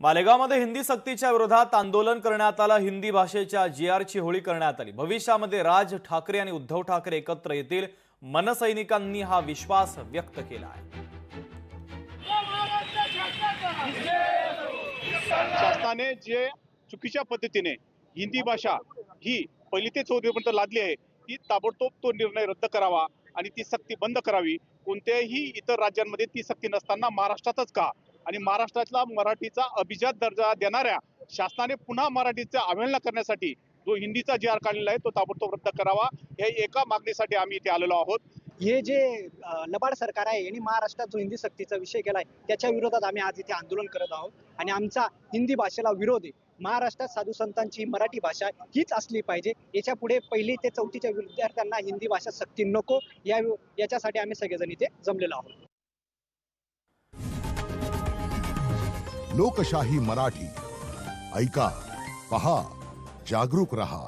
मालेगावमध्ये हिंदी सक्तीच्या विरोधात आंदोलन करण्यात आलं। हिंदी भाषेच्या जीआरची होळी करण्यात आली। भविष्यामध्ये राज ठाकरे आणि उद्धव ठाकरे एकत्र येतील, मनसैनिकांनी हा विश्वास व्यक्त केला आहे। शासनाने जे चुकीच्या पद्धतीने हिंदी भाषा ही पहिली ते चौथीपर्यंत लादली आहे, ती ताबडतोब तो निर्णय रद्द करावा आणि ती सक्ती बंद करावी। कोणत्याही इतर राज्यांमध्ये ती सक्ती नसताना महाराष्ट्रातच का? आणि महाराष्ट्रातला मराठीचा अभिजात दर्जा देणाऱ्या शासनाने पुन्हा मराठीचा अवहेलना करण्यासाठी जो हिंदीचा जी आर काढलेला आहे तो ताबडतोब रद्द करावा, या एका मागणीसाठी आम्ही इथे आलेलो आहोत। हे जे लबाड सरकार आहे यांनी महाराष्ट्रात जो हिंदी सक्तीचा विषय केलाय त्याच्या विरोधात आम्ही आज इथे आंदोलन करत आहोत आणि आमचा हिंदी भाषेला विरोध आहे। महाराष्ट्रात साधू संतांची मराठी भाषा हीच असली पाहिजे। याच्या पुढे पहिली ते चौथीच्या विद्यार्थ्यांना हिंदी भाषा सक्ती नको, याच्यासाठी आम्ही सगळेजण इथे जमलेलो आहोत। लोकशाही मराठी ऐका, पहा, जागरूक रहा।